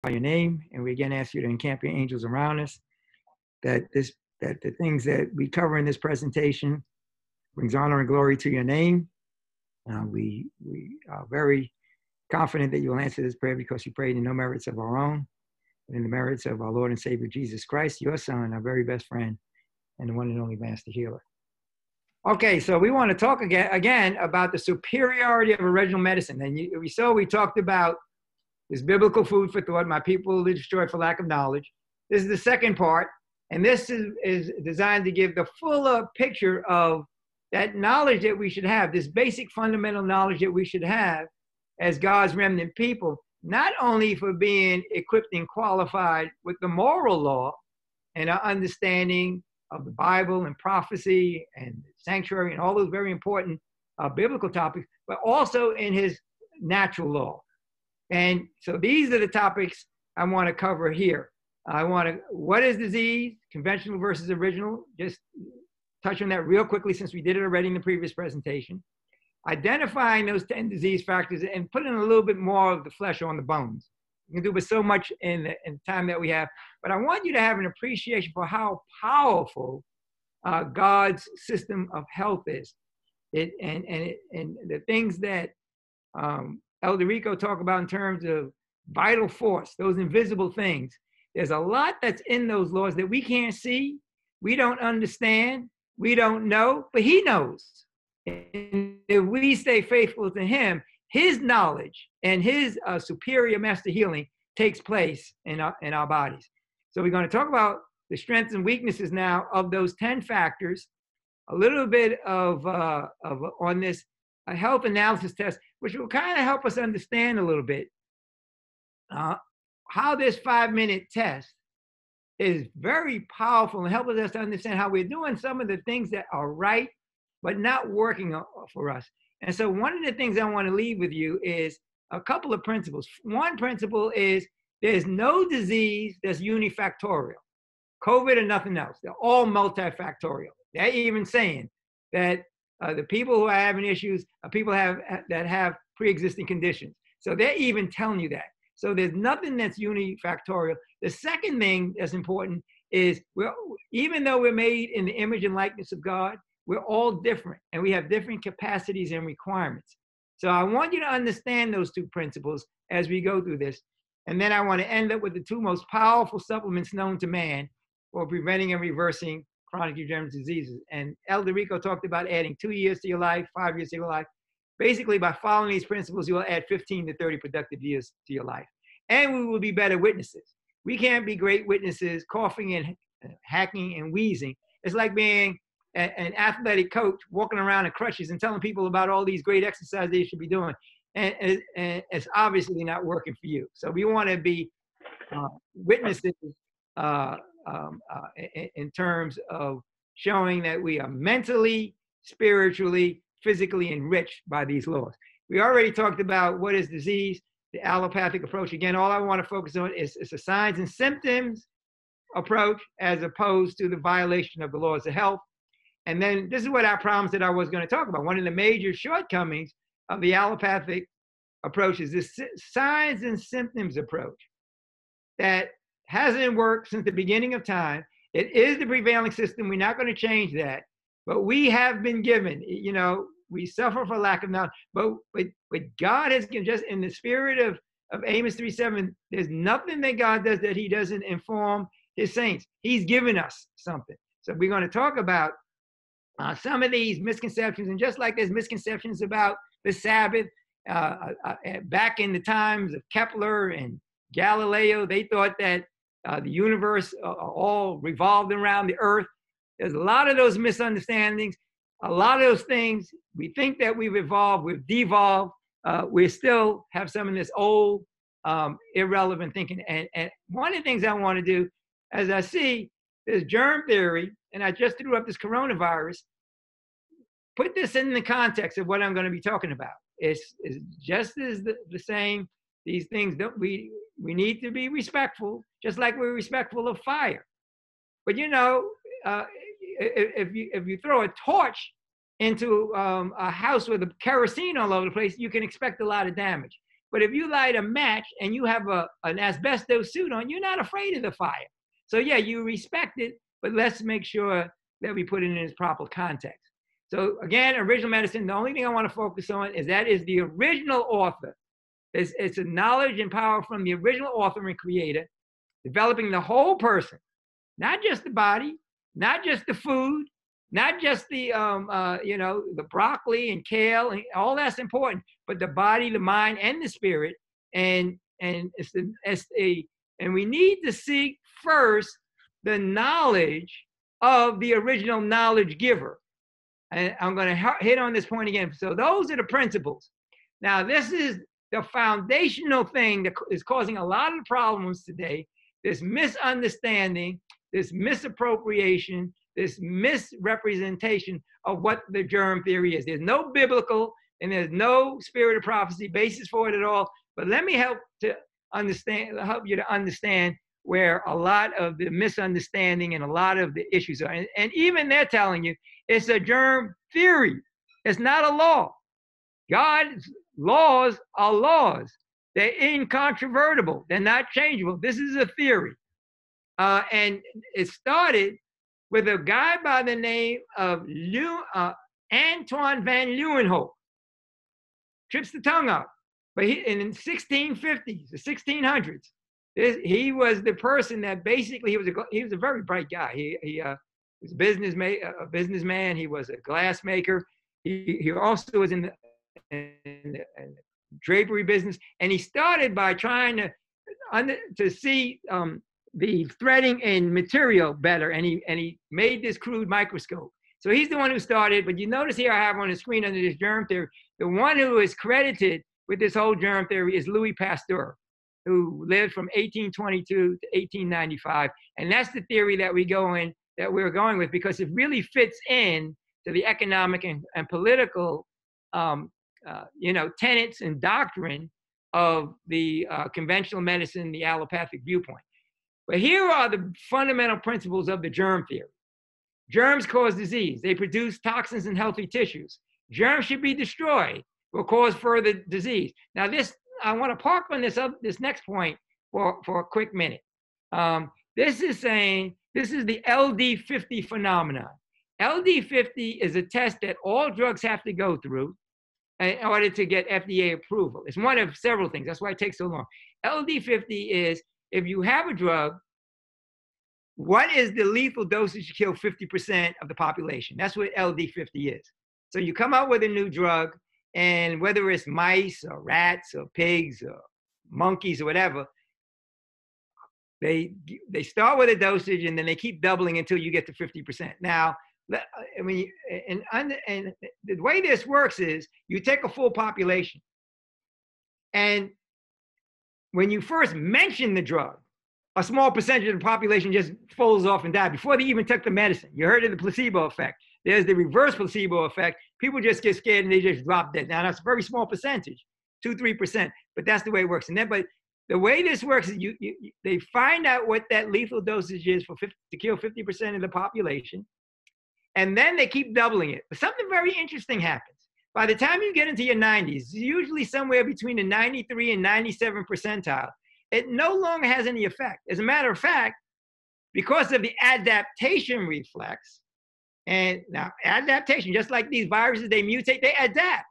by your name, and we again ask you to encamp your angels around us, that the things that we cover in this presentation brings honor and glory to your name. We are very confident that you will answer this prayer because you prayed in no merits of our own, but in the merits of our Lord and Savior Jesus Christ, your Son, our very best friend, and the one and only Master Healer. Okay, so we want to talk again about the superiority of original medicine. And we talked about this biblical food for thought, my people are destroyed for lack of knowledge. This is the second part, and this is designed to give the fuller picture of that knowledge that we should have, this basic fundamental knowledge that we should have as God's remnant people, not only for being equipped and qualified with the moral law and our understanding of the Bible and prophecy and sanctuary and all those very important biblical topics, but also in his natural law. And so these are the topics I want to cover here. What is disease, conventional versus original? Just touch on that real quickly since we did it already in the previous presentation. Identifying those 10 disease factors and putting a little bit more of the flesh on the bones. You can do with so much in the time that we have, but I want you to have an appreciation for how powerful God's system of health is. And the things that Elder Rico talked about in terms of vital force, those invisible things. There's a lot that's in those laws that we can't see, we don't understand, we don't know, but he knows. And if we stay faithful to him, his knowledge and his superior master healing takes place in our bodies. So we're going to talk about the strengths and weaknesses now of those 10 factors, a little bit of on this health analysis test, which will kind of help us understand a little bit how this 5-minute test is very powerful and helps us to understand how we're doing some of the things that are right, but not working for us. And so one of the things I want to leave with you is a couple of principles. One principle is there's no disease that's unifactorial. COVID or nothing else. They're all multifactorial. They're even saying that the people who are having issues are people that have pre-existing conditions. So they're even telling you that. So there's nothing that's unifactorial. The second thing that's important is even though we're made in the image and likeness of God, we're all different and we have different capacities and requirements. So I want you to understand those two principles as we go through this. And then I want to end up with the two most powerful supplements known to man for preventing and reversing chronic Germs diseases. And Elder Rico talked about adding 2 years to your life, 5 years to your life. Basically, by following these principles, you will add 15 to 30 productive years to your life. And we will be better witnesses. We can't be great witnesses coughing and hacking and wheezing. It's like being an athletic coach walking around in crutches and telling people about all these great exercises they should be doing. And it's obviously not working for you. So we want to be witnesses in terms of showing that we are mentally, spiritually, physically enriched by these laws. We already talked about what is disease, the allopathic approach. Again, all I want to focus on is the signs and symptoms approach as opposed to the violation of the laws of health. And then this is what I promised that I was going to talk about. One of the major shortcomings of the allopathic approach is this signs and symptoms approach that hasn't worked since the beginning of time. It is the prevailing system. We're not going to change that. But we have been given, we suffer for lack of knowledge. But God has given, just in the spirit of Amos 3:7, there's nothing that God does that he doesn't inform his saints. He's given us something. So we're going to talk about some of these misconceptions. And just like there's misconceptions about the Sabbath, back in the times of Kepler and Galileo, they thought that the universe all revolved around the earth. There's a lot of those misunderstandings, a lot of those things. We think that we've evolved, we've devolved. We still have some of this old, irrelevant thinking. And one of the things I want to do, as I see, there's germ theory, and I just threw up this coronavirus. Put this in the context of what I'm going to be talking about. It's just as the same. These things we need to be respectful, just like we're respectful of fire. But if you throw a torch into a house with a kerosene all over the place, you can expect a lot of damage. But if you light a match and you have an asbestos suit on, you're not afraid of the fire. So yeah, you respect it, but let's make sure that we put it in its proper context. So again, original medicine, the only thing I want to focus on is that is the original author. It's a knowledge and power from the original author and creator, developing the whole person, not just the body, not just the food, not just the the broccoli and kale, and all that's important, but the body, the mind, and the spirit. And we need to seek first the knowledge of the original knowledge giver. And I'm going to hit on this point again. So those are the principles. Now, this is the foundational thing that is causing a lot of the problems today. This misunderstanding, this misappropriation, this misrepresentation of what the germ theory is. There's no biblical and there's no spirit of prophecy basis for it at all. But let me help you to understand where a lot of the misunderstanding and a lot of the issues are. And even they're telling you it's a germ theory. It's not a law. God's laws are laws. They're incontrovertible. They're not changeable. This is a theory. And it started with a guy by the name of Antoine van Leeuwenhoek. Trips the tongue up. But in the 1650s, the 1600s, he was the person that basically, he was a very bright guy. He was a businessman. He was a glass maker. He also was in the drapery business. And he started by trying to see the threading in material better, and he made this crude microscope. So he's the one who started, but you notice here I have on the screen under this germ theory, the one who is credited with this whole germ theory is Louis Pasteur, who lived from 1822 to 1895. And that's the theory that we're going with, because it really fits in to the economic and political tenets and doctrine of the conventional medicine, the allopathic viewpoint. But here are the fundamental principles of the germ theory. Germs cause disease. They produce toxins in healthy tissues. Germs should be destroyed or cause further disease. Now I want to park on this next point for a quick minute. This is the LD50 phenomenon. LD50 is a test that all drugs have to go through in order to get FDA approval. It's one of several things. That's why it takes so long. LD50 is, if you have a drug, what is the lethal dosage to kill 50% of the population? That's what LD50 is. So you come out with a new drug, and whether it's mice or rats or pigs or monkeys or whatever, they start with a dosage and then they keep doubling until you get to 50%. Now, I mean, and the way this works is you take a full population, and when you first mention the drug, a small percentage of the population just falls off and dies before they even took the medicine. You heard of the placebo effect. There's the reverse placebo effect. People just get scared and they just drop dead. Now, that's a very small percentage, 2-3%, but that's the way it works. And then, but the way this works is they find out what that lethal dosage is to kill 50% of the population, and then they keep doubling it. But something very interesting happens. By the time you get into your 90s, usually somewhere between the 93 and 97 percentile, it no longer has any effect. As a matter of fact, because of the adaptation reflex, and now adaptation, just like these viruses, they mutate, they adapt.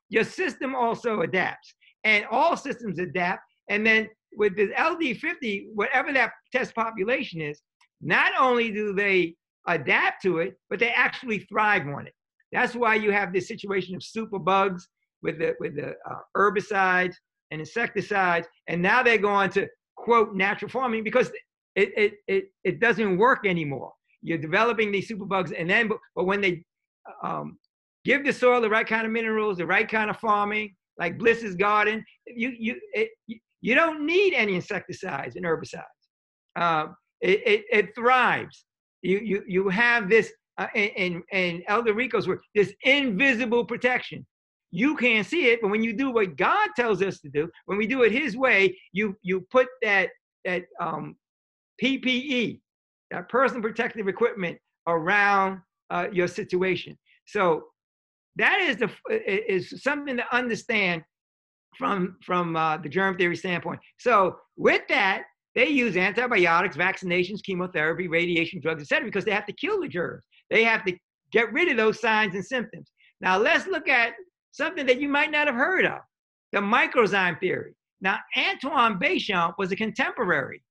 Your system also adapts, and all systems adapt. And then with this LD50, whatever that test population is, not only do they adapt to it, but they actually thrive on it. That's why you have this situation of superbugs with the herbicides and insecticides, and now they're going to quote natural farming because it doesn't work anymore. You're developing these superbugs, and then but when they give the soil the right kind of minerals, the right kind of farming, like Bliss's garden, you don't need any insecticides and herbicides. It thrives. You have this in Elder Rico's work, this invisible protection. You can't see it, but when you do what God tells us to do, when we do it His way, you put that PPE, that personal protective equipment, around your situation. So that is something to understand. the germ theory standpoint. So with that, they use antibiotics, vaccinations, chemotherapy, radiation, drugs, etc., because they have to kill the germs. They have to get rid of those signs and symptoms. Now let's look at something that you might not have heard of, the microzyme theory. Now, Antoine Béchamp was a contemporary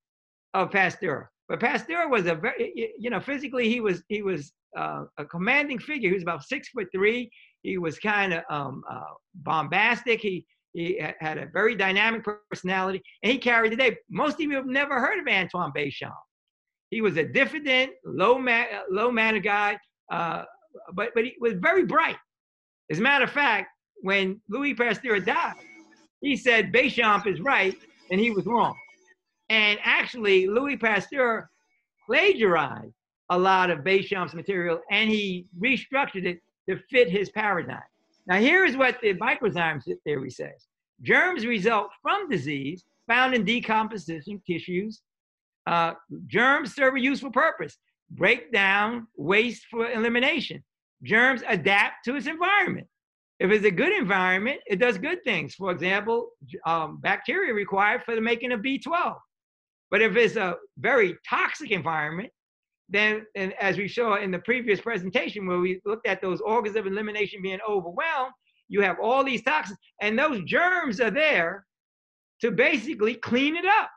of Pasteur, but Pasteur was a very, physically he was a commanding figure. He was about 6'3". He was kind of bombastic. He had a very dynamic personality, and he carried the day. Most of you have never heard of Antoine Béchamp. He was a diffident, low-mannered guy, but he was very bright. As a matter of fact, when Louis Pasteur died, he said Béchamp is right and he was wrong. And actually, Louis Pasteur plagiarized a lot of Béchamp's material, and he restructured it to fit his paradigm. Now, here is what the microzyme theory says. Germs result from disease found in decomposition tissues. Germs serve a useful purpose. Break down waste for elimination. Germs adapt to its environment. If it's a good environment, it does good things. For example, bacteria required for the making of B12. But if it's a very toxic environment, then, and as we saw in the previous presentation where we looked at those organs of elimination being overwhelmed, you have all these toxins, and those germs are there to basically clean it up.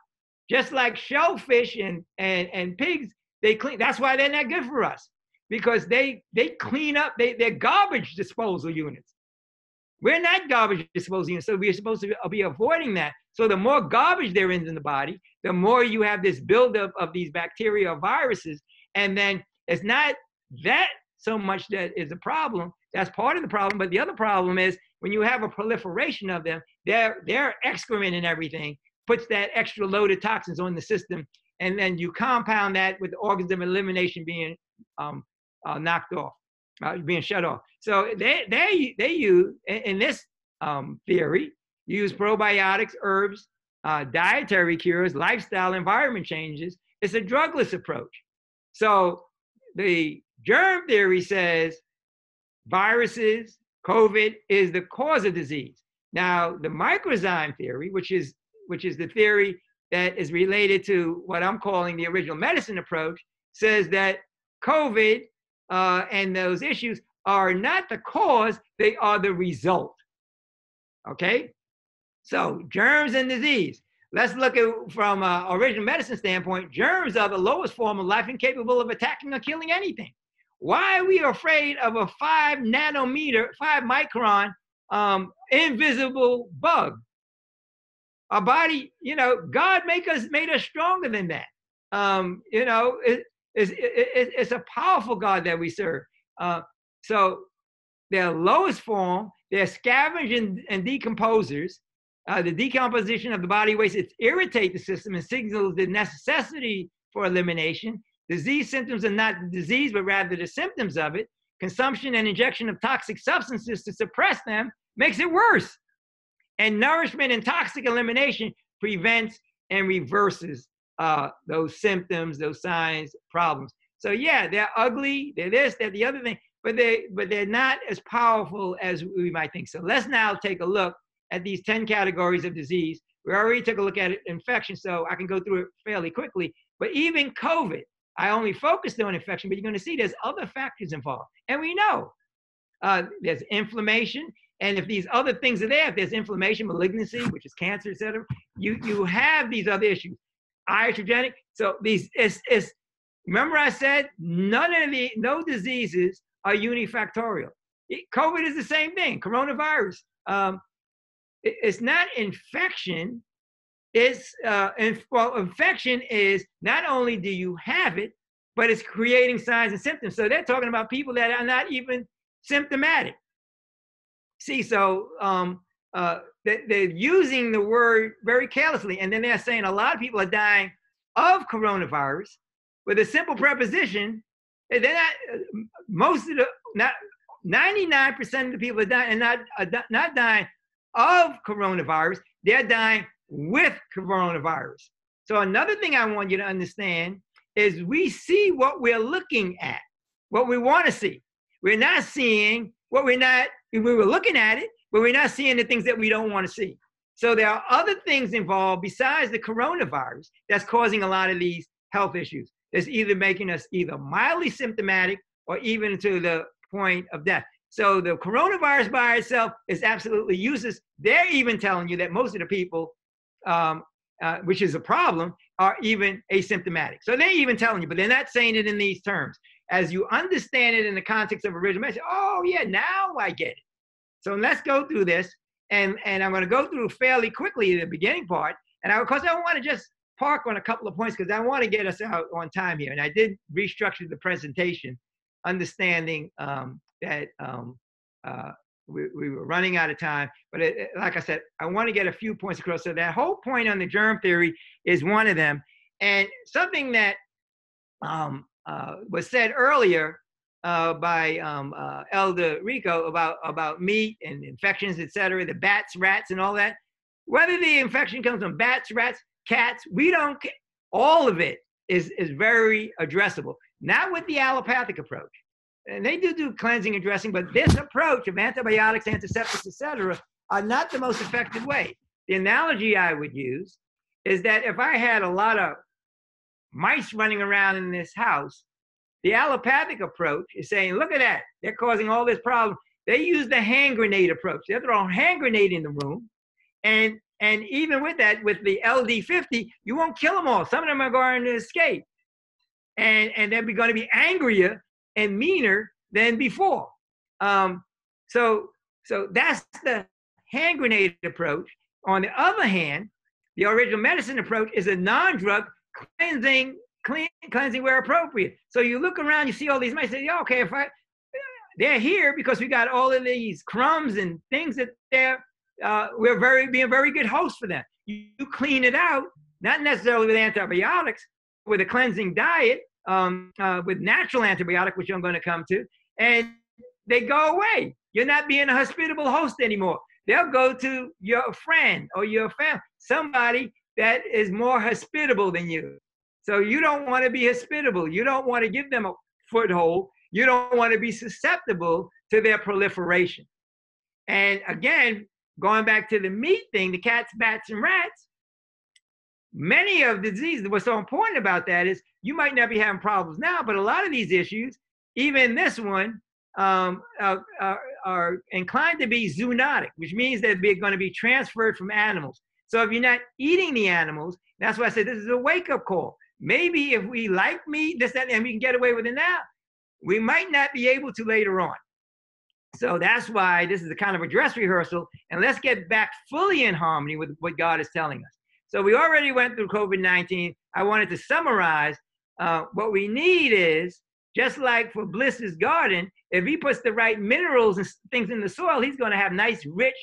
Just like shellfish and pigs, they clean. That's why they're not good for us, because they clean up, they're garbage disposal units. We're not garbage disposal units, so we're supposed to be avoiding that. So the more garbage there is in the body, the more you have this buildup of these bacteria or viruses. And then it's not that so much that is a problem. That's part of the problem. But the other problem is when you have a proliferation of them, their excrement and everything puts that extra load of toxins on the system. And then you compound that with the organs of elimination being knocked off, being shut off. So they use, in this theory, use probiotics, herbs, dietary cures, lifestyle, environment changes. It's a drugless approach. So the germ theory says viruses, COVID is the cause of disease. Now, the microzyme theory, which is the theory that is related to what I'm calling the original medicine approach, says that COVID and those issues are not the cause, they are the result. Okay? So germs and disease. Let's look at from an original medicine standpoint. Germs are the lowest form of life incapable of attacking or killing anything. Why are we afraid of a 5 micron invisible bug? Our body, God made us stronger than that. It's a powerful God that we serve. So their lowest form, they're scavengers and decomposers. The decomposition of the body waste, it irritates the system and signals the necessity for elimination. Disease symptoms are not the disease, but rather the symptoms of it. Consumption and injection of toxic substances to suppress them makes it worse. And nourishment and toxic elimination prevents and reverses those symptoms, those signs, problems. So yeah, they're ugly, they're this, they're the other thing, but they're not as powerful as we might think. So let's now take a look at these 10 categories of disease. We already took a look at infection, so I can go through it fairly quickly. But even COVID, I only focused on infection, but you're going to see there's other factors involved. And we know there's inflammation. And if these other things are there, if there's inflammation, malignancy, which is cancer, et cetera, you have these other issues. Iatrogenic. So remember I said no diseases are unifactorial. COVID is the same thing, coronavirus. It's not infection. It's infection is not only do you have it, but it's creating signs and symptoms. So they're talking about people that are not even symptomatic. See, so they're using the word very carelessly, and then they're saying a lot of people are dying of coronavirus with a simple preposition. They're not 99% of the people are dying and not dying of coronavirus, they're dying with coronavirus. So another thing I want you to understand is we see what we're looking at, what we want to see. We're not seeing what we were looking at it, but we're not seeing the things that we don't want to see. So there are other things involved besides the coronavirus that's causing a lot of these health issues. It's either making us either mildly symptomatic or even to the point of death. So the coronavirus by itself is absolutely useless. They're even telling you that most of the people, which is a problem, are even asymptomatic. So they're even telling you, but they're not saying it in these terms. As you understand it in the context of original medicine, oh yeah, now I get it. So let's go through this. And I'm going to go through fairly quickly the beginning part. And of course, I want to just park on a couple of points because I want to get us out on time here. And I did restructure the presentation, understanding that we were running out of time. But like I said, I want to get a few points across. So that whole point on the germ theory is one of them. And something that was said earlier by Elder Rico about meat and infections, et cetera, the bats, rats, and all that. Whether the infection comes from bats, rats, cats, we don't care. All of it is very addressable. Not with the allopathic approach. And they do cleansing and dressing, but this approach of antibiotics, antiseptics, et cetera, are not the most effective way. The analogy I would use is that if I had a lot of mice running around in this house, the allopathic approach is saying, look at that, they're causing all this problem. They use the hand grenade approach. They're throwing a hand grenade in the room. And even with that, with the LD50, you won't kill them all. Some of them are going to escape. And they're going to be angrier and meaner than before. So that's the hand grenade approach. On the other hand, the original medicine approach is a non-drug cleansing where appropriate. So you look around, you see all these mice, say, yeah, okay, they're here because we got all of these crumbs and things that we're being very good hosts for them. You clean it out, not necessarily with antibiotics, with a cleansing diet, with natural antibiotic, which I'm going to come to, and they go away. You're not being a hospitable host anymore. They'll go to your friend or your family, somebody that is more hospitable than you. So you don't want to be hospitable. You don't want to give them a foothold. You don't want to be susceptible to their proliferation. And again, going back to the meat thing, the cats, bats, and rats, many of the diseases, what's so important about that is you might not be having problems now, but a lot of these issues, even this one, are inclined to be zoonotic, which means that they're going to be transferred from animals. So if you're not eating the animals, that's why I said this is a wake-up call. Maybe if we like meat, this, that, and we can get away with it now, we might not be able to later on. So that's why this is a kind of a dress rehearsal, and let's get back fully in harmony with what God is telling us. So we already went through COVID-19. I wanted to summarize what we need is, just like for Bliss's garden, if he puts the right minerals and things in the soil, he's going to have nice, rich,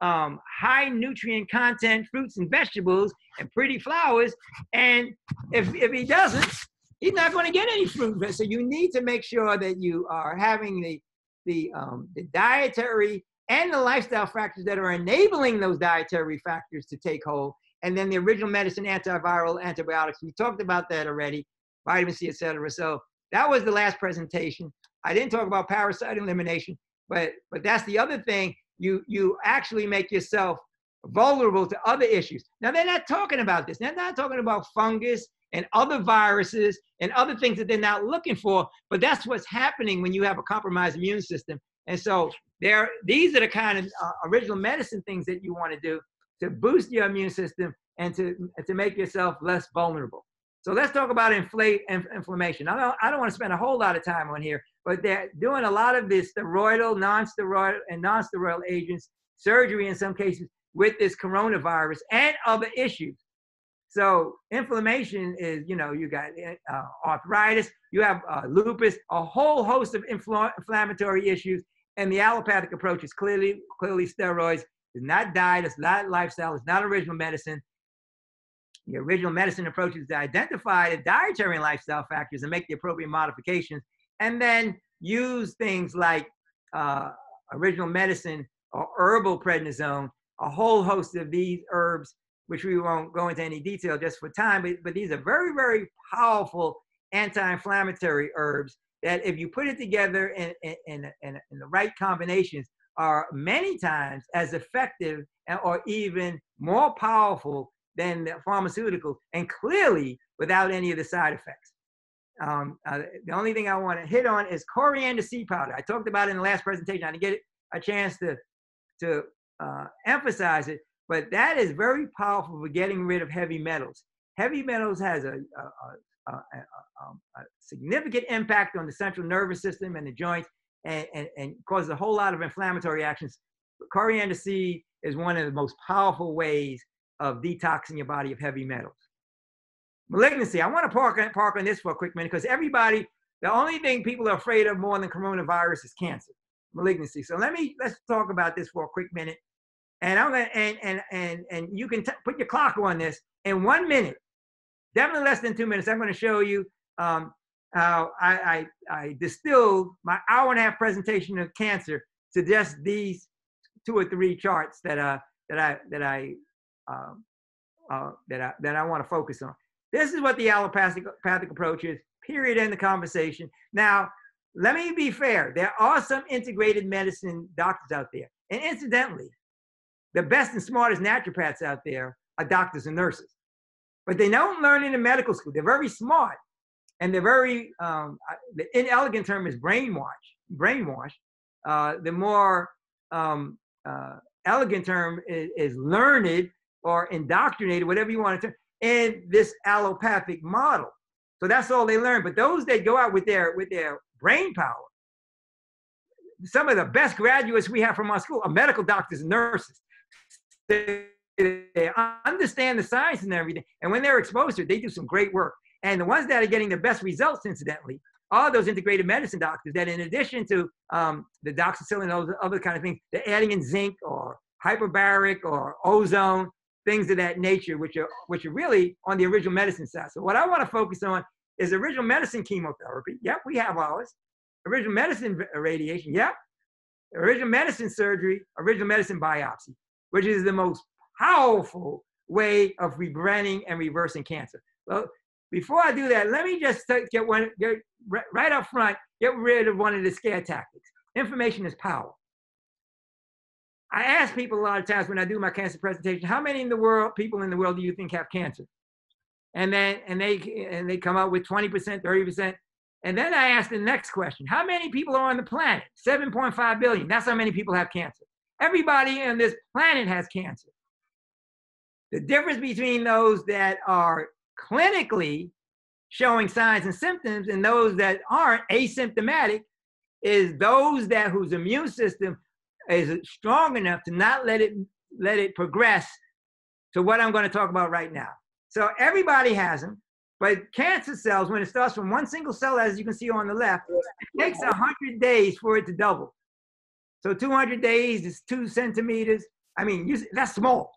high nutrient content fruits and vegetables and pretty flowers. And if he doesn't, he's not going to get any fruit. So you need to make sure that you are having the dietary and the lifestyle factors that are enabling those dietary factors to take hold. And then the original medicine, antiviral, antibiotics. We talked about that already, vitamin C, et cetera. So that was the last presentation. I didn't talk about parasite elimination, but that's the other thing. You actually make yourself vulnerable to other issues. Now, they're not talking about this. They're not talking about fungus and other viruses and other things that they're not looking for, but that's what's happening when you have a compromised immune system. And so these are the kind of original medicine things that you want to do to boost your immune system and to make yourself less vulnerable. So let's talk about inflammation. I don't want to spend a whole lot of time on here, but they're doing a lot of this steroidal, non-steroidal, and non-steroidal agents, surgery in some cases, with this coronavirus and other issues. So inflammation is, you got arthritis, you have lupus, a whole host of inflammatory issues, and the allopathic approach is clearly steroids. It's not diet, it's not lifestyle, it's not original medicine. The original medicine approach is to identify the dietary and lifestyle factors and make the appropriate modifications, and then use things like original medicine or herbal prednisone, a whole host of these herbs, which we won't go into any detail just for time, but these are very, very powerful anti-inflammatory herbs that if you put it together in the right combinations, are many times as effective or even more powerful than the pharmaceuticals, and clearly without any of the side effects. The only thing I want to hit on is coriander seed powder. I talked about it in the last presentation. I didn't get a chance to emphasize it, but that is very powerful for getting rid of heavy metals. Heavy metals has a significant impact on the central nervous system and the joints, and causes a whole lot of inflammatory reactions. Coriander seed is one of the most powerful ways of detoxing your body of heavy metals. Malignancy. I want to park on this for a quick minute, because everybody, the only thing people are afraid of more than coronavirus is cancer, malignancy. So let's talk about this for a quick minute. And I'm gonna and you can put your clock on this. In 1 minute, definitely less than 2 minutes, I'm going to show you how I distilled my hour-and-a-half presentation of cancer to just these 2 or 3 charts that I want to focus on. This is what the allopathic approach is, period, end the conversation. Now, let me be fair. There are some integrated medicine doctors out there. And incidentally, the best and smartest naturopaths out there are doctors and nurses. But they don't learn in the medical school. They're very smart. And they're very, the inelegant term is brainwash. The more elegant term is learned or indoctrinated, whatever you want to term, in this allopathic model. So that's all they learn. But those that go out with their brain power, some of the best graduates we have from our school are medical doctors and nurses. They understand the science and everything. And when they're exposed to it, they do some great work. And the ones that are getting the best results, incidentally, are those integrated medicine doctors that, in addition to the doxycycline and those other kind of things, they're adding in zinc or hyperbaric or ozone, things of that nature, which are really on the original medicine side. So what I want to focus on is original medicine chemotherapy. Yep, we have ours. Original medicine radiation. Yep. Original medicine surgery. Original medicine biopsy, which is the most powerful way of rebranding and reversing cancer. Well, before I do that, let me just get right up front, get rid of one of the scare tactics. Information is power. I ask people a lot of times when I do my cancer presentation, how many people in the world do you think have cancer? And they come up with 20%, 30%. And then I ask the next question, how many people are on the planet? 7.5 billion. That's how many people have cancer. Everybody on this planet has cancer. The difference between those that are clinically showing signs and symptoms and those that aren't asymptomatic is those whose immune system is strong enough to not let it progress to what I'm going to talk about right now. So everybody has them, but cancer cells, when it starts from one single cell, as you can see on the left, it takes 100 days for it to double. So 200 days is 2 centimeters. I mean, that's small.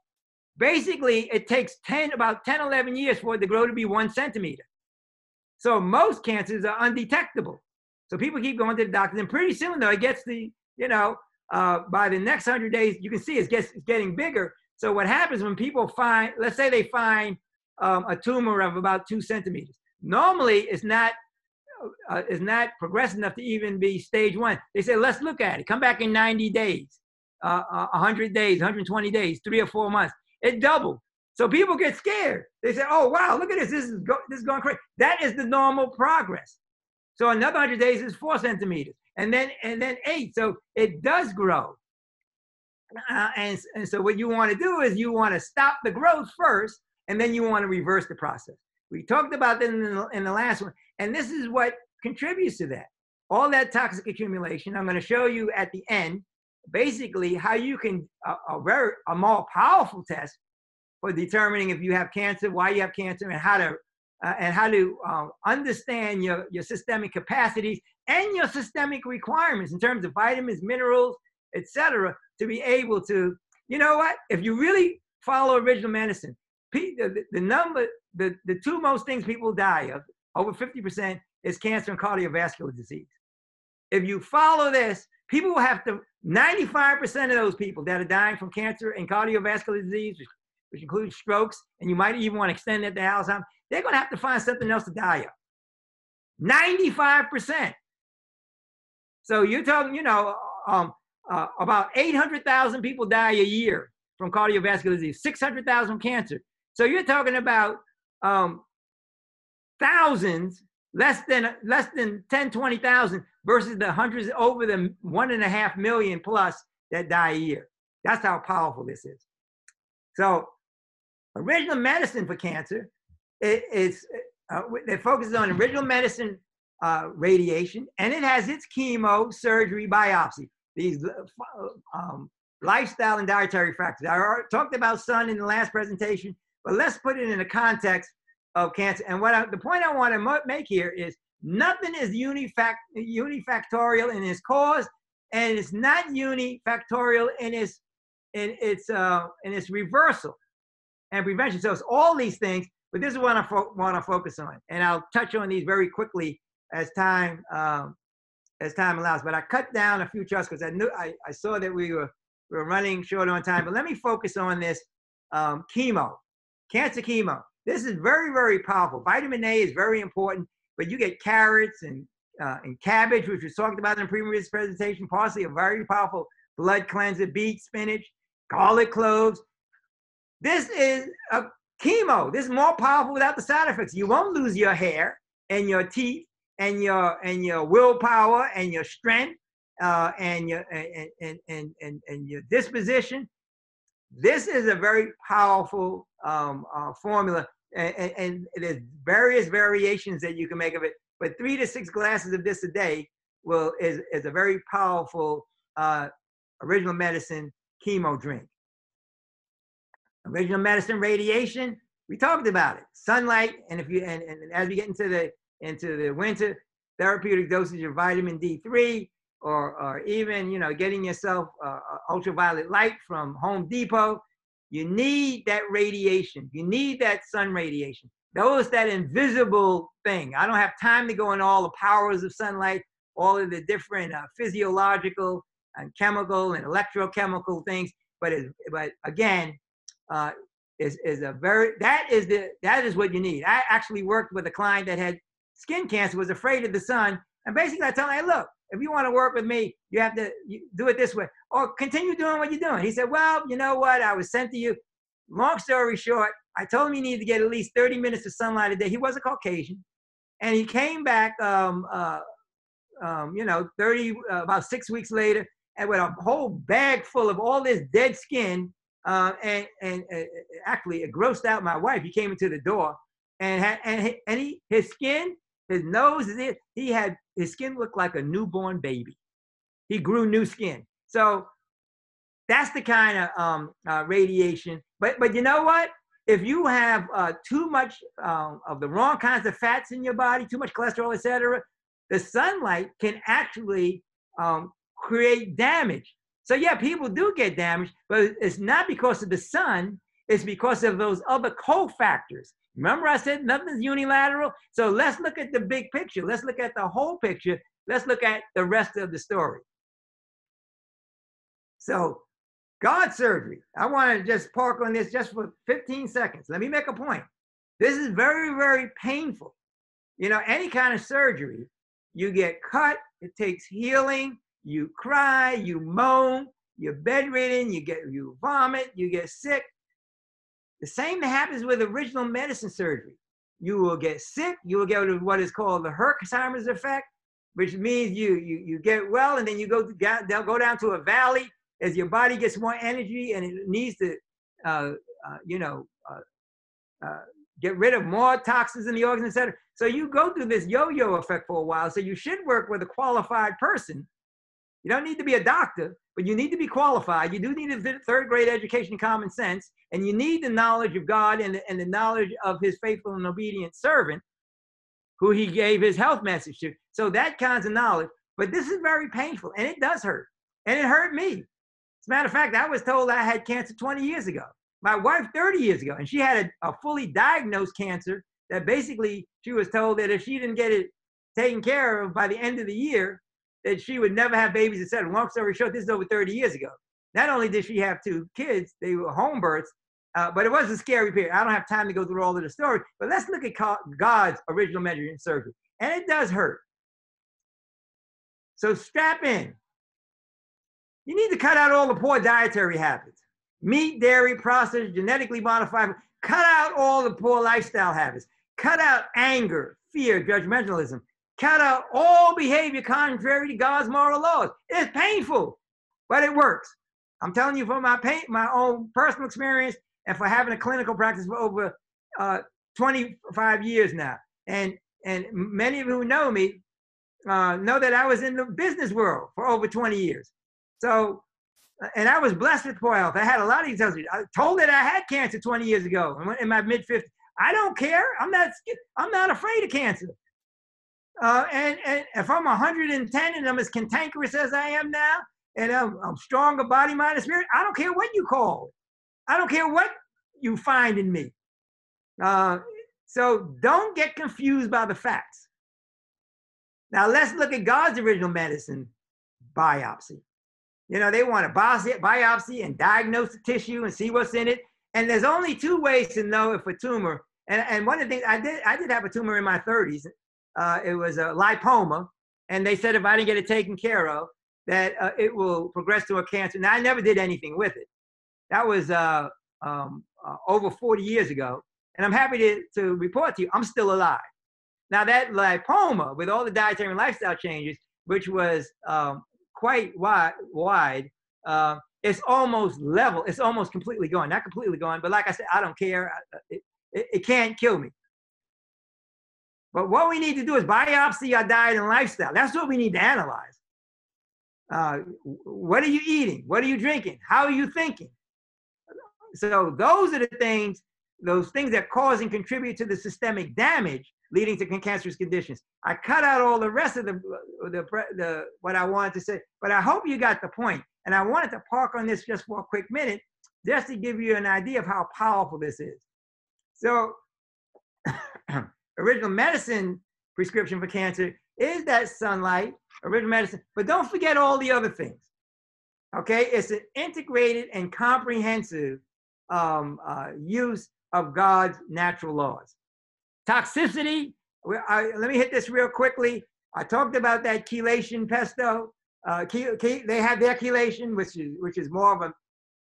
Basically, it takes about 10, 11 years for it to grow to be 1 centimeter. So most cancers are undetectable. So people keep going to the doctor, and pretty soon, though, it gets by the next 100 days, you can see it's getting bigger. So what happens when people find, let's say they find a tumor of about 2 centimeters. Normally, it's not progressed enough to even be stage 1. They say, let's look at it. Come back in 90 days, 100 days, 120 days, 3 or 4 months. It doubled. So people get scared. They say, oh, wow, look at this. This is going crazy. That is the normal progress. So another 100 days is 4 centimeters. And then 8. So it does grow. And so what you want to do is you want to stop the growth first, and then you want to reverse the process. We talked about that in the last one. And this is what contributes to that. All that toxic accumulation. I'm going to show you at the end, basically, how you can, a more powerful test for determining if you have cancer, why you have cancer, and how to understand your systemic capacities and your systemic requirements in terms of vitamins, minerals, etc., to be able to, you know what? If you really follow original medicine, the 2 most things people die of, over 50%, is cancer and cardiovascular disease. If you follow this, people will have to, 95% of those people that are dying from cancer and cardiovascular disease, which includes strokes, and you might even want to extend that to Alzheimer's, they're going to have to find something else to die of. 95%. So you're talking, about 800,000 people die a year from cardiovascular disease, 600,000 from cancer. So you're talking about thousands, less than 10, 20,000 versus the hundreds over the 1.5 million plus that die a year. That's how powerful this is. So original medicine for cancer, it focuses on original medicine radiation, and it has its chemo, surgery, biopsy, these lifestyle and dietary factors. I already talked about sun in the last presentation, but let's put it in the context of cancer. And the point I want to make here is nothing is unifactorial in its cause, and it's not unifactorial in its reversal and prevention. So it's all these things, but this is what I want to focus on, and I'll touch on these very quickly as time allows. But I cut down a few charts because I saw that we were running short on time. But let me focus on this chemo, cancer chemo. This is very, very powerful. Vitamin A is very important, but you get carrots and cabbage, which we talked about in the previous presentation, parsley, a very powerful blood cleanser, beet, spinach, garlic cloves. This is a chemo. This is more powerful without the side effects. You won't lose your hair and your teeth and your willpower and your strength and your disposition. This is a very powerful formula, and there's various variations that you can make of it. But 3 to 6 glasses of this a day is a very powerful original medicine chemo drink. Original medicine radiation, we talked about it. Sunlight, and as we get into the winter, therapeutic dosage of vitamin D3, or even getting yourself ultraviolet light from Home Depot. You need that radiation. You need that sun radiation. Notice that invisible thing. I don't have time to go into all the powers of sunlight, all of the different physiological and chemical and electrochemical things. But again, that is what you need. I actually worked with a client that had skin cancer, was afraid of the sun, and basically I told him, hey, look, if you want to work with me, you have to do it this way, or continue doing what you're doing. He said, well, you know what? I was sent to you. Long story short, I told him he needed to get at least 30 minutes of sunlight a day. He was a Caucasian, and he came back, about 6 weeks later, and with a whole bag full of all this dead skin. And actually, it grossed out my wife. He came into the door, and his skin, his nose, his skin looked like a newborn baby. He grew new skin. So that's the kind of radiation. But you know what? If you have too much of the wrong kinds of fats in your body, too much cholesterol, etc., the sunlight can actually create damage. So yeah, people do get damaged, but it's not because of the sun. It's because of those other cofactors. Remember I said nothing's unilateral? So let's look at the big picture. Let's look at the whole picture. Let's look at the rest of the story. So God surgery. I want to just park on this just for 15 seconds. Let me make a point. This is very, very painful. Any kind of surgery, you get cut, it takes healing, you cry, you moan, you're bedridden, you vomit, you get sick. The same happens with original medicine surgery. You will get sick, you will get what is called the Herxheimer's effect, which means you get well, and then you go down to a valley as your body gets more energy and it needs to get rid of more toxins in the organs, etc. So you go through this yo-yo effect for a while. So you should work with a qualified person. You don't need to be a doctor, but you need to be qualified. You do need a third grade education and common sense, and you need the knowledge of God and the knowledge of his faithful and obedient servant who he gave his health message to. So that kinds of knowledge, but this is very painful, and it does hurt, and it hurt me. As a matter of fact, I was told I had cancer 20 years ago. My wife 30 years ago, and she had a fully diagnosed cancer that basically she was told that if she didn't get it taken care of by the end of the year, that she would never have babies, etc. Long story short, this is over 30 years ago. Not only did she have 2 kids, they were home births, but it was a scary period. I don't have time to go through all of the story, but let's look at God's original medicine surgery. And it does hurt. So strap in. You need to cut out all the poor dietary habits. Meat, dairy, processed, genetically modified. Cut out all the poor lifestyle habits. Cut out anger, fear, judgmentalism. Cut out all behavior contrary to God's moral laws. It's painful, but it works. I'm telling you from my own personal experience and for having a clinical practice for over 25 years now. And many of you who know me know that I was in the business world for over 20 years. So, and I was blessed with poor health. I had a lot of these health issues. I told that I had cancer 20 years ago in my mid-50s. I don't care. I'm not afraid of cancer. And if I'm 110 and I'm as cantankerous as I am now, and I'm stronger body, mind, and spirit, I don't care what you call it. I don't care what you find in me. So don't get confused by the facts. Now let's look at God's original medicine, biopsy. You know, they want to biopsy and diagnose the tissue and see what's in it. And there's only two ways to know if a tumor, and one of the things, I did have a tumor in my 30s. It was a lipoma. And they said if I didn't get it taken care of, that it will progress to a cancer. Now, I never did anything with it. That was over 40 years ago. And I'm happy to report to you, I'm still alive. Now, that lipoma, with all the dietary and lifestyle changes, which was quite wide, it's almost level. It's almost completely gone. Not completely gone, but like I said, I don't care. It can't kill me. But what we need to do is biopsy our diet and lifestyle. That's what we need to analyze. What are you eating? What are you drinking? How are you thinking? So those are the things, those things that cause and contribute to the systemic damage leading to cancerous conditions. I cut out all the rest of the what I wanted to say, but I hope you got the point. And I wanted to park on this just for a quick minute, just to give you an idea of how powerful this is. So original medicine prescription for cancer is that sunlight, original medicine, but don't forget all the other things. Okay, it's an integrated and comprehensive use of God's natural laws. Toxicity, let me hit this real quickly. I talked about that chelation pesto. They have their chelation, which is more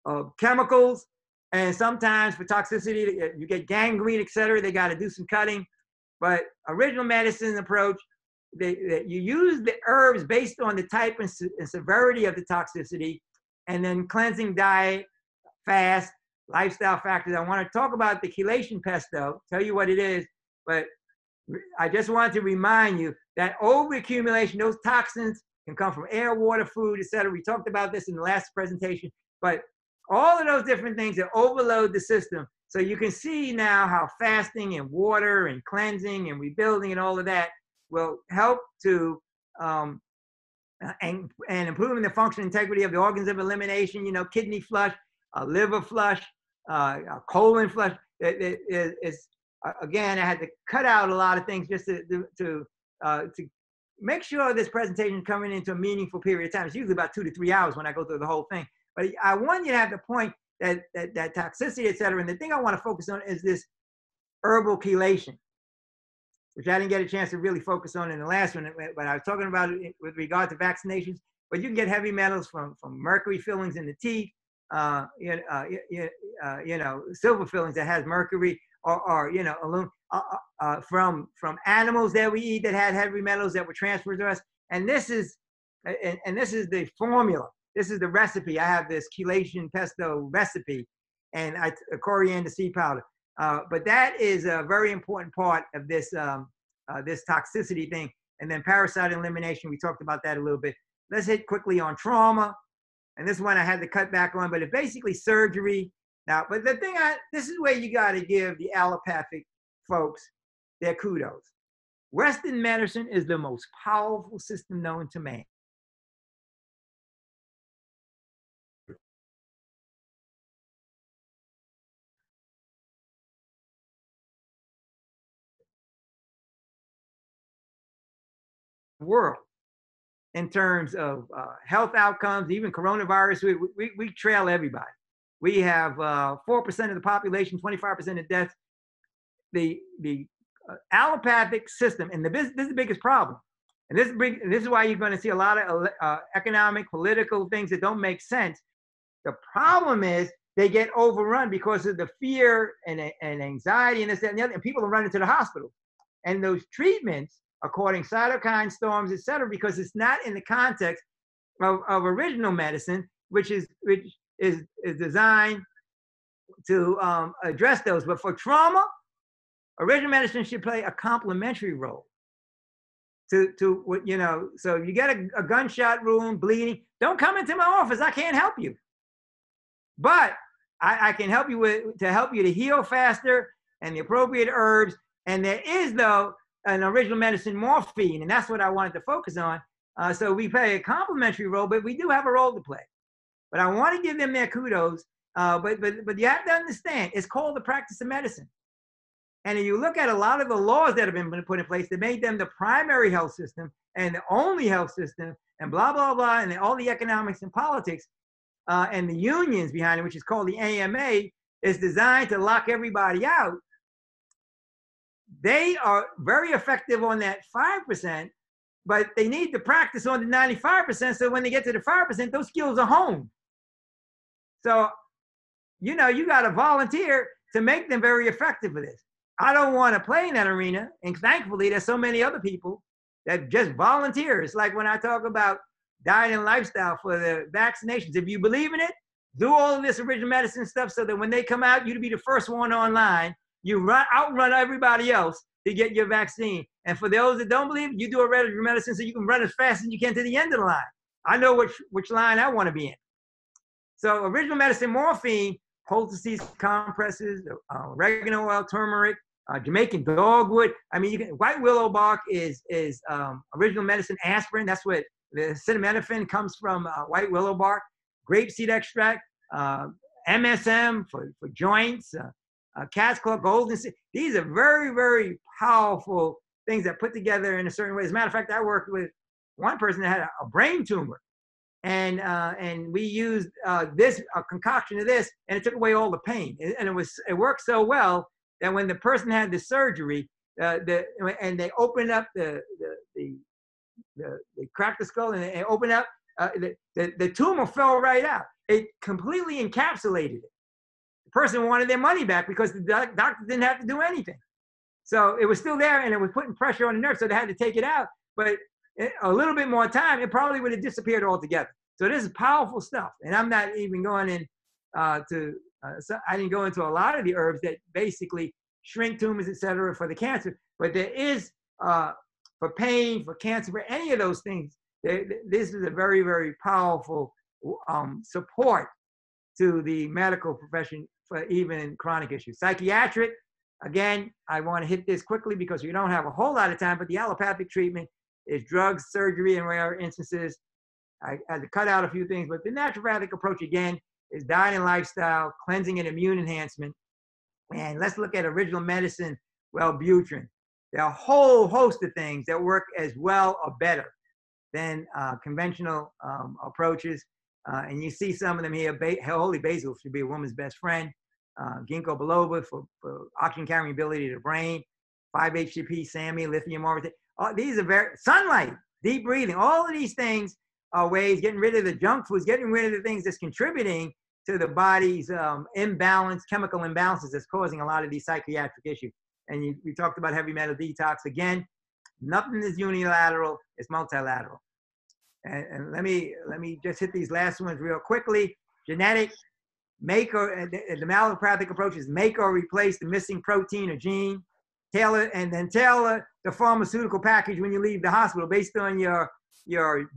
of chemicals, and sometimes for toxicity, you get gangrene, etc. They got to do some cutting. But original medicine approach, you use the herbs based on the type and severity of the toxicity, and then cleansing diet, fast, lifestyle factors. I want to talk about the chelation pesto, tell you what it is, but I just wanted to remind you that overaccumulation, those toxins can come from air, water, food, etc. We talked about this in the last presentation, but all of those different things that overload the system. So you can see now how fasting and water and cleansing and rebuilding and all of that will help to and improving the function and integrity of the organs of elimination, you know, kidney flush, liver flush, colon flush. Again, I had to cut out a lot of things just to make sure this presentation is coming into a meaningful period of time. It's usually about 2 to 3 hours when I go through the whole thing. But I want you to have the point that toxicity, et cetera. And the thing I want to focus on is this herbal chelation, which I didn't get a chance to really focus on in the last one, but I was talking about it with regard to vaccinations. But you can get heavy metals from mercury fillings in the teeth, silver fillings that has mercury, or aluminum, from animals that we eat that had heavy metals that were transferred to us. And this is the formula. This is the recipe. I have this chelation pesto recipe, and coriander seed powder. But that is a very important part of this this toxicity thing. And then parasite elimination, we talked about that a little bit. Let's hit quickly on trauma. And this one I had to cut back on, but it's basically surgery. Now, but the thing, this is where you got to give the allopathic folks their kudos. Western medicine is the most powerful system known to man. World in terms of health outcomes, even coronavirus, we trail everybody. We have 4% of the population, 25% of deaths. The allopathic system, and this is the biggest problem, And this is why you're going to see a lot of economic, political things that don't make sense. The problem is they get overrun because of the fear and anxiety and this, that, and the other, and people are running to the hospital. And those treatments are causing cytokine storms, et cetera, because it's not in the context of original medicine, which is designed to address those. But for trauma, original medicine should play a complementary role to what, you know. So you get a gunshot wound, bleeding, don't come into my office. I can't help you. But I can help you to heal faster and the appropriate herbs. And there is, though, an original medicine morphine, and that's what I wanted to focus on. So we play a complementary role, but we do have a role to play. But I want to give them their kudos. But you have to understand, it's called the practice of medicine. And if you look at a lot of the laws that have been put in place, they made them the primary health system and the only health system, and blah, blah, blah, and all the economics and politics. And the unions behind it, which is called the AMA, is designed to lock everybody out. They are very effective on that 5%, but they need to practice on the 95%. So when they get to the 5%, those skills are honed. So, you know, you got to volunteer to make them very effective for this. I don't want to play in that arena. And thankfully, there's so many other people that just volunteer. It's like when I talk about diet and lifestyle for the vaccinations. If you believe in it, do all of this original medicine stuff so that when they come out, you'd be the first one online. You outrun everybody else to get your vaccine. And for those that don't believe, you do original medicine so you can run as fast as you can to the end of the line. I know which line I want to be in. So original medicine morphine, poultices, compresses, oregano oil, turmeric, Jamaican dogwood. I mean, white willow bark is original medicine. Aspirin, that's what the acetaminophen comes from, white willow bark. Grapeseed extract, MSM for joints, cat's claw, golden seed. These are very, very powerful things that put together in a certain way. As a matter of fact, I worked with one person that had a brain tumor, and we used a concoction of this, and it took away all the pain. And it worked so well that when the person had the surgery, and they opened up they cracked the skull and they opened up, the tumor fell right out. It completely encapsulated it. The person wanted their money back because the doctor didn't have to do anything. So it was still there and it was putting pressure on the nerve, so they had to take it out. But a little bit more time, it probably would have disappeared altogether. So this is powerful stuff. And I'm not even going in so I didn't go into a lot of the herbs that basically shrink tumors, et cetera, for the cancer. But there is, for pain, for cancer, for any of those things, this is a very, very powerful support to the medical profession for even chronic issues. Psychiatric, again, I want to hit this quickly because we don't have a whole lot of time, but the allopathic treatment is drugs, surgery, in rare instances. I had to cut out a few things, but the naturopathic approach, again, is diet and lifestyle, cleansing and immune enhancement. And let's look at original medicine, Wellbutrin. There are a whole host of things that work as well or better than conventional approaches. And you see some of them here. Holy basil should be a woman's best friend. Ginkgo biloba for oxygen carrying ability to the brain. 5-HTP, SAMI, lithium orbital. These are sunlight, deep breathing. All of these things are ways, getting rid of the junk foods, getting rid of the things that's contributing to the body's imbalance, chemical imbalances that's causing a lot of these psychiatric issues. And we talked about heavy metal detox. Again, nothing is unilateral, it's multilateral. And let me just hit these last ones real quickly. Genetic, the allopathic approach is make or replace the missing protein or gene. Tailor the pharmaceutical package when you leave the hospital based on your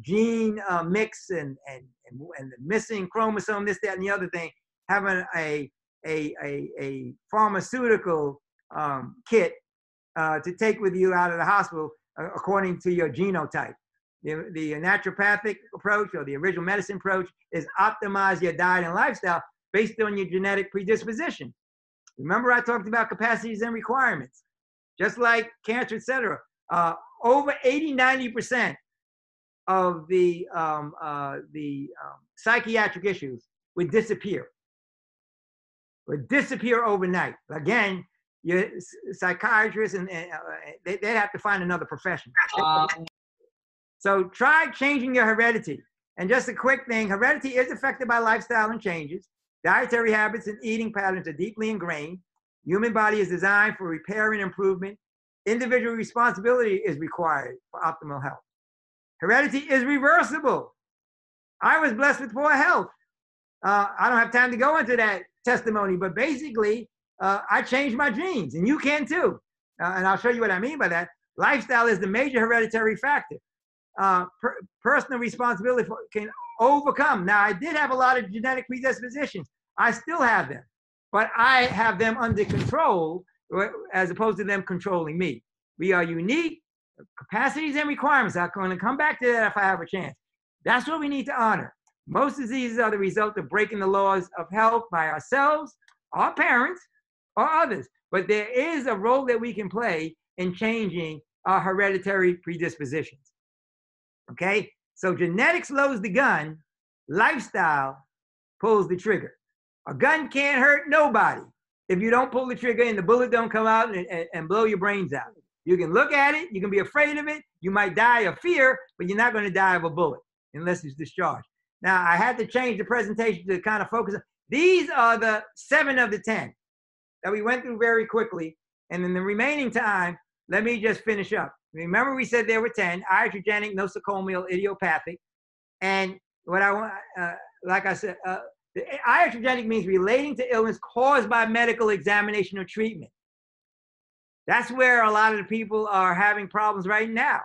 gene mix and the missing chromosome, this, that, and the other thing. Having a pharmaceutical kit to take with you out of the hospital according to your genotype. The naturopathic approach or the original medicine approach is optimize your diet and lifestyle based on your genetic predisposition. Remember I talked about capacities and requirements. Just like cancer, et cetera, over 80–90% of the psychiatric issues would disappear overnight. Again, your psychiatrists and they'd have to find another profession. So try changing your heredity. And just a quick thing, heredity is affected by lifestyle and changes. Dietary habits and eating patterns are deeply ingrained. Human body is designed for repair and improvement. Individual responsibility is required for optimal health. Heredity is reversible. I was blessed with poor health. I don't have time to go into that testimony, but basically, I changed my genes, and you can too. And I'll show you what I mean by that. Lifestyle is the major hereditary factor. Personal responsibility can overcome. Now, I did have a lot of genetic predispositions. I still have them, but I have them under control as opposed to them controlling me. We are unique, capacities and requirements. I'm going to come back to that if I have a chance. That's what we need to honor. Most diseases are the result of breaking the laws of health by ourselves, our parents, or others. But there is a role that we can play in changing our hereditary predispositions. Okay? So genetics loads the gun, lifestyle pulls the trigger. A gun can't hurt nobody if you don't pull the trigger and the bullet don't come out and blow your brains out. You can look at it, you can be afraid of it, you might die of fear, but you're not going to die of a bullet unless it's discharged. Now, I had to change the presentation to kind of focus on, these are the 7 of the 10 that we went through very quickly. And in the remaining time, let me just finish up. Remember we said there were 10, iatrogenic, nosocomial, idiopathic. And what I want, like I said, iatrogenic means relating to illness caused by medical examination or treatment. That's where a lot of the people are having problems right now.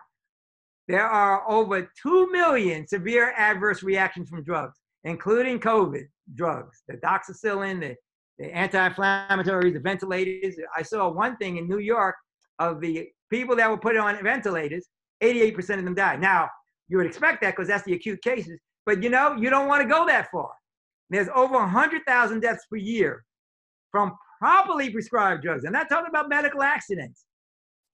There are over 2 million severe adverse reactions from drugs, including COVID drugs, the doxycycline, the anti-inflammatories, the ventilators. I saw one thing in New York of the people that were put on ventilators, 88% of them died. Now, you would expect that because that's the acute cases, but you know, you don't want to go that far. There's over 100,000 deaths per year from properly prescribed drugs. I'm not talking about medical accidents.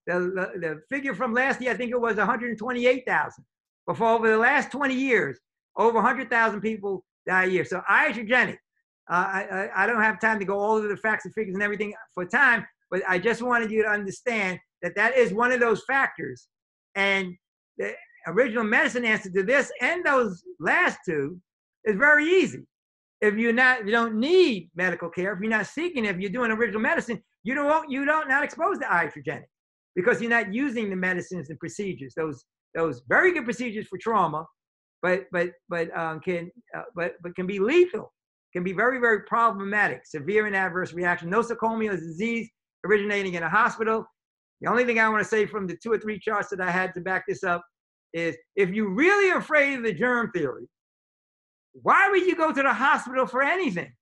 The figure from last year, I think it was 128,000. But for over the last 20 years, over 100,000 people die a year. So iatrogenic, I don't have time to go all over the facts and figures and everything for time, but I just wanted you to understand that that is one of those factors. And the original medicine answer to this and those last two is very easy. If you don't need medical care, if you're not seeking it, if you're doing original medicine, you don't not exposed to iatrogenic because you're not using the medicines and procedures. Those very good procedures for trauma, but can be lethal, can be very, very problematic. Severe and adverse reaction. Nosocomial is a disease originating in a hospital. The only thing I want to say from the 2 or 3 charts that I had to back this up is if you're really afraid of the germ theory, why would you go to the hospital for anything?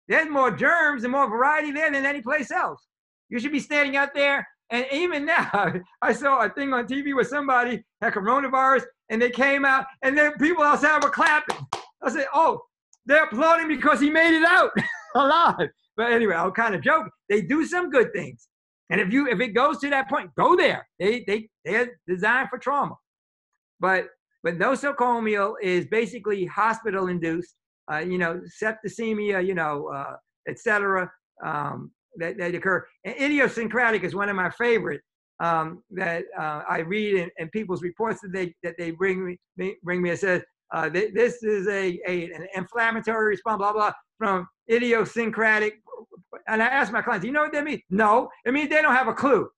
There's more germs and more variety there than any place else. You should be standing out there. And even now, I saw a thing on TV where somebody had coronavirus and they came out and then people outside were clapping. I said, oh, they're applauding because he made it out alive. But anyway, I'll kind of joke. They do some good things. And if it goes to that point, go there. They're designed for trauma. But nosocomial is basically hospital-induced, septicemia, et cetera, that occur. And idiosyncratic is one of my favorite that I read in people's reports that they bring me. It says this is an inflammatory response, blah blah, from idiosyncratic. And I ask my clients, do you know what that means? No, it means they don't have a clue.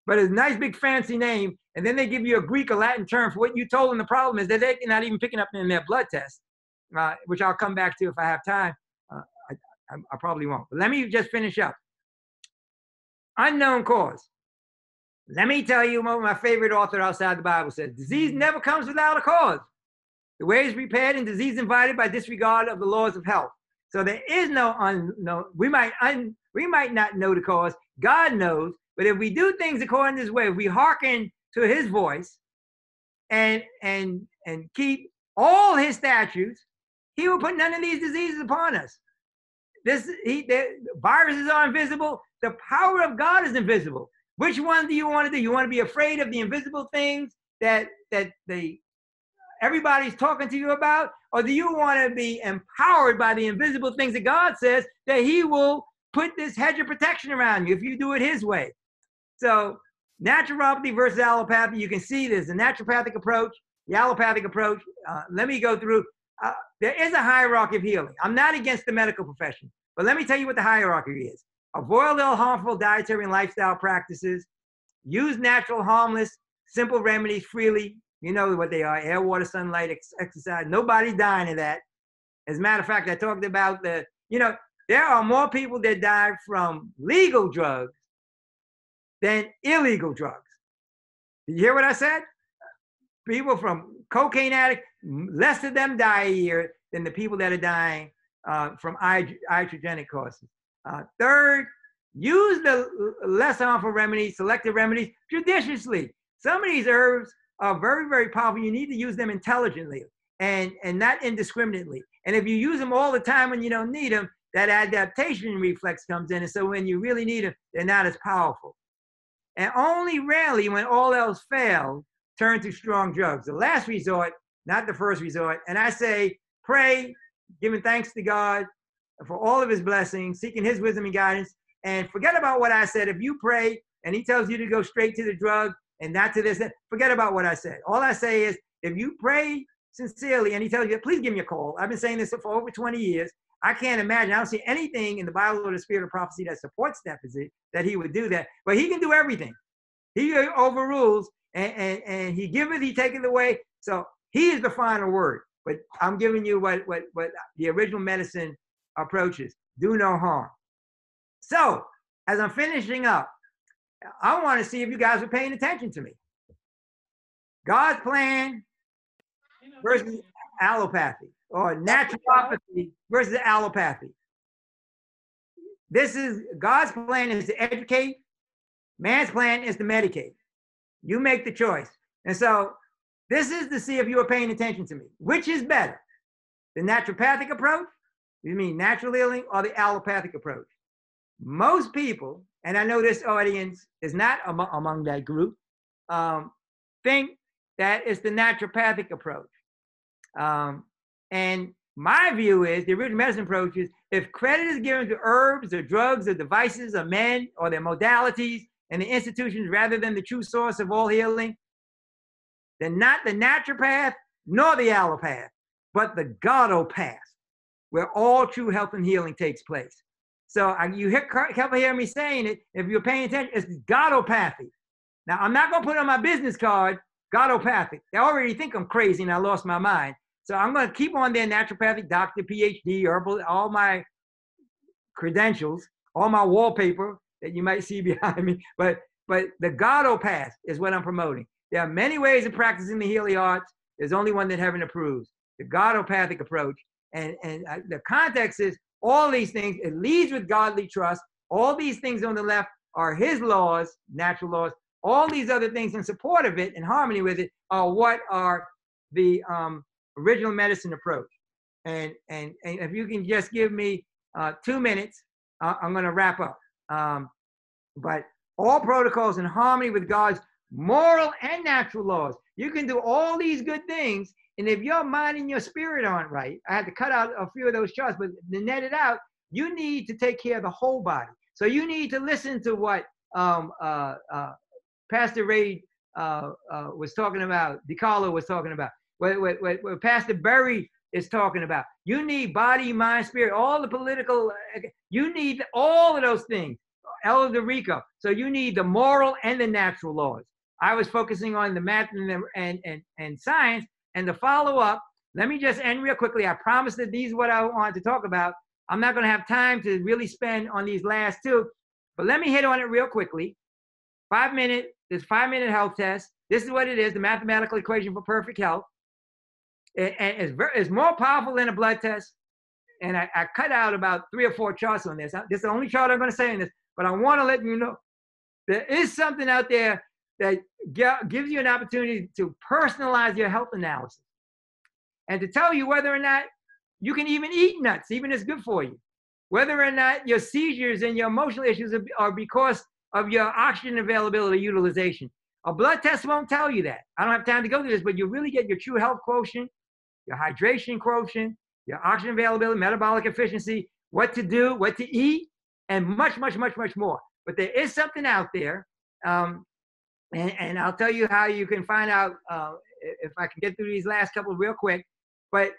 But it's a nice big fancy name, and then they give you a Greek or Latin term for what you told them the problem is that they're not even picking up in their blood test, which I'll come back to if I have time. I probably won't. But let me just finish up. Unknown cause. Let me tell you what my favorite author outside the Bible says. Disease never comes without a cause. The way is repaired and disease invited by disregard of the laws of health. So there is no unknown. We might not know the cause. God knows. But if we do things according to his way, if we hearken to his voice and keep all his statutes, he will put none of these diseases upon us. Viruses are invisible. The power of God is invisible. Which one do you want to do? You want to be afraid of the invisible things that everybody's talking to you about? Or do you want to be empowered by the invisible things that God says that he will put this hedge of protection around you if you do it his way? So naturopathy versus allopathy, you can see there's a naturopathic approach the allopathic approach, let me go through. There is a hierarchy of healing. I'm not against the medical profession, but let me tell you what the hierarchy is. Avoid all harmful dietary and lifestyle practices. Use natural, harmless, simple remedies freely. You know what they are: air, water, sunlight, exercise. Nobody's dying of that. As a matter of fact, I talked about there are more people that die from legal drugs than illegal drugs. Did you hear what I said? People from cocaine addicts, less of them die a year than the people that are dying from iatrogenic causes. Third, use the less harmful remedies, selective remedies, judiciously. Some of these herbs are very, very powerful. You need to use them intelligently and not indiscriminately. And if you use them all the time when you don't need them, that adaptation reflex comes in. And so when you really need them, they're not as powerful. And only rarely, when all else fails, turn to strong drugs. The last resort, not the first resort. And I say, pray, giving thanks to God for all of his blessings, seeking his wisdom and guidance. And forget about what I said. If you pray and he tells you to go straight to the drug and not to this, forget about what I said. All I say is, if you pray sincerely and he tells you, please give me a call. I've been saying this for over 20 years. I can't imagine. I don't see anything in the Bible or the Spirit of prophecy that supports that position, that he would do that. But he can do everything. He overrules, and he giveth, he taketh away. So he is the final word. But I'm giving you what the original medicine approaches. Do no harm. So as I'm finishing up, I want to see if you guys are paying attention to me. God's plan versus allopathy, or naturopathy versus allopathy. This is God's plan is to educate. Man's plan is to medicate. You make the choice. And so this is to see if you are paying attention to me. Which is better? The naturopathic approach, you mean natural healing, or the allopathic approach? Most people, and I know this audience is not among that group, think that it's the naturopathic approach. And my view is the original medicine approach is, if credit is given to herbs or drugs or devices or men or their modalities and the institutions rather than the true source of all healing, then not the naturopath nor the allopath, but the Godopath, where all true health and healing takes place. So you hear me saying it. If you're paying attention, it's Godopathy. Now, I'm not going to put on my business card Godopathic. They already think I'm crazy and I lost my mind. So I'm going to keep on there: naturopathic, doctor, PhD, herbal, all my credentials, all my wallpaper that you might see behind me. But the Godopath is what I'm promoting. There are many ways of practicing the healing arts. There's only one that heaven approves: the Godopathic approach. And the context is all these things. It leads with godly trust. All these things on the left are his laws, natural laws. All these other things in support of it, in harmony with it, are what are the original medicine approach. And if you can just give me 2 minutes, I'm going to wrap up. But all protocols in harmony with God's moral and natural laws. You can do all these good things, and if your mind and your spirit aren't right, I had to cut out a few of those charts, but to net it out, you need to take care of the whole body. So you need to listen to what Pastor Ray was talking about, DiCarlo was talking about, what Pastor Berry is talking about. You need body, mind, spirit, all the political, you need all of those things. El Dorico. So you need the moral and the natural laws. I was focusing on the math and science, and the follow-up. Let me just end real quickly. I promise that these are what I wanted to talk about. I'm not going to have time to really spend on these last two, but let me hit on it real quickly. 5 minute, this 5-minute health test. This is what it is: the mathematical equation for perfect health. And it's more powerful than a blood test. And I cut out about 3 or 4 charts on this. This is the only chart I'm going to say in this, but I want to let you know there is something out there that gives you an opportunity to personalize your health analysis and to tell you whether or not you can even eat nuts, even if it's good for you, whether or not your seizures and your emotional issues are because of your oxygen availability utilization. A blood test won't tell you that. I don't have time to go through this, but you really get your true health quotient, your hydration quotient, your oxygen availability, metabolic efficiency, what to do, what to eat, and much, much, much, much more. But there is something out there, and I'll tell you how you can find out if I can get through these last couple real quick. But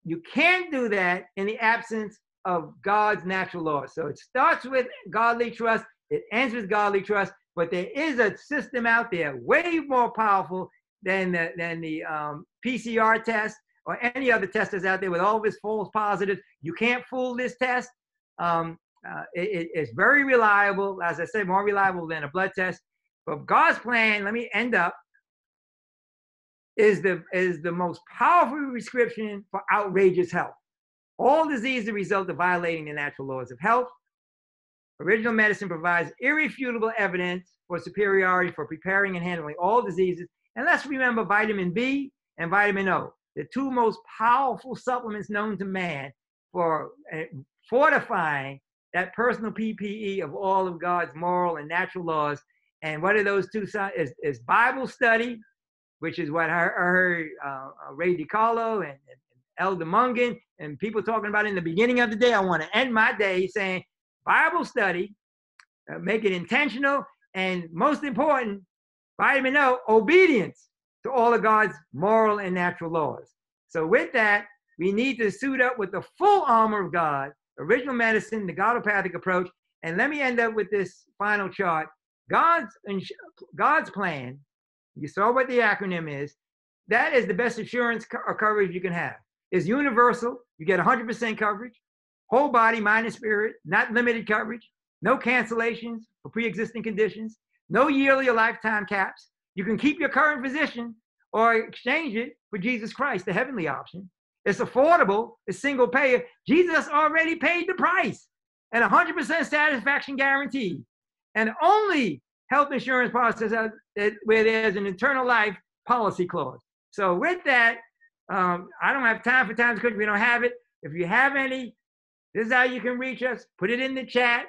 you can't do that in the absence of God's natural laws. So it starts with godly trust, it ends with godly trust, but there is a system out there way more powerful than the PCR test or any other test that's out there with all of its false positives. You can't fool this test. It's very reliable, as I said, more reliable than a blood test. But God's plan, let me end up, is the most powerful prescription for outrageous health. All disease is the result of violating the natural laws of health. Original medicine provides irrefutable evidence for superiority for preparing and handling all diseases. And let's remember vitamin B and vitamin O, the two most powerful supplements known to man for fortifying that personal PPE of all of God's moral and natural laws. And what are those two? Is Bible study, which is what I heard Ray DiCarlo and Elder Mungan and people talking about in the beginning of the day. I want to end my day saying Bible study, make it intentional, and most important, vitamin O, obedience to all of God's moral and natural laws. So with that, we need to suit up with the full armor of God, original medicine, the Godopathic approach. And let me end up with this final chart. God's plan, you saw what the acronym is, that is the best insurance or coverage you can have. It's universal. You get 100% coverage, whole body, mind, and spirit, not limited coverage, no cancellations for pre-existing conditions, no yearly or lifetime caps. You can keep your current physician or exchange it for Jesus Christ, the heavenly option. It's affordable, it's single payer. Jesus already paid the price, and 100% satisfaction guaranteed. And only health insurance policies where there's an eternal life policy clause. So with that, I don't have time for time because we don't have it. If you have any, this is how you can reach us. Put it in the chat,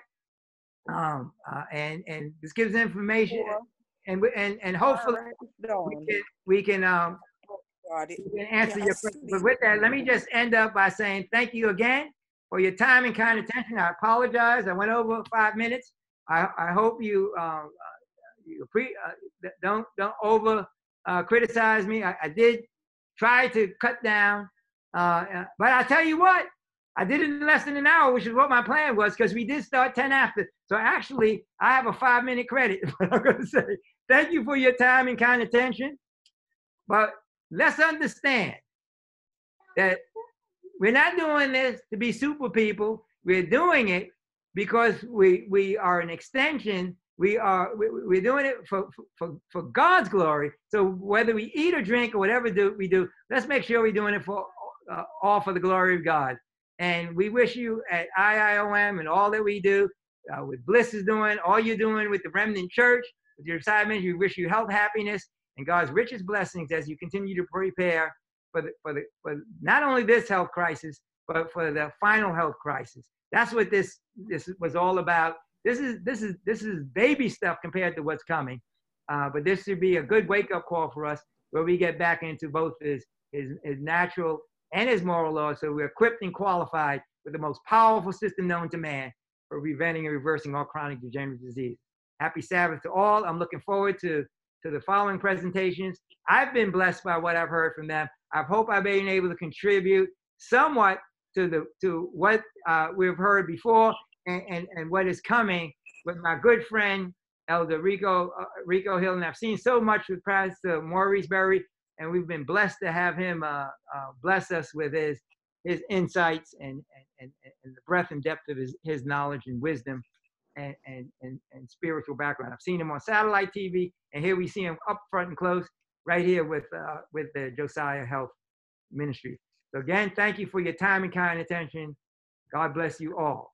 and this gives information, and hopefully we can answer your question. But with that, let me just end up by saying thank you again for your time and kind attention. I apologize. I went over 5 minutes. I hope you don't over criticize me. I did try to cut down, but I tell you what, I did it in less than an hour, which is what my plan was, because we did start 10 after. So actually, I have a 5-minute credit. But I'm going to say thank you for your time and kind attention. But let's understand that we're not doing this to be super people. We're doing it because we are an extension. We're doing it for God's glory. So whether we eat or drink or whatever we do, let's make sure we're doing it for all for the glory of God. And we wish you at IIOM and all that we do, with Bliss is doing, all you're doing with the Remnant Church, with your assignments, we wish you health, happiness, and God's richest blessings as you continue to prepare for not only this health crisis, but for the final health crisis. That's what this was all about. This is baby stuff compared to what's coming, but this should be a good wake-up call for us, where we get back into both his natural and his moral laws, so we're equipped and qualified with the most powerful system known to man for preventing and reversing all chronic degenerative disease. Happy Sabbath to all. I'm looking forward to the following presentations. I've been blessed by what I've heard from them. I hope I've been able to contribute somewhat to what we've heard before and what is coming with my good friend, Elder Rico Hill. And I've seen so much with Pastor Maurice Berry, and we've been blessed to have him bless us with his insights and the breadth and depth of his knowledge and wisdom and spiritual background. I've seen him on satellite TV, and here we see him up front and close right here with the Josiah Health Ministry. So again, thank you for your time and kind attention. God bless you all.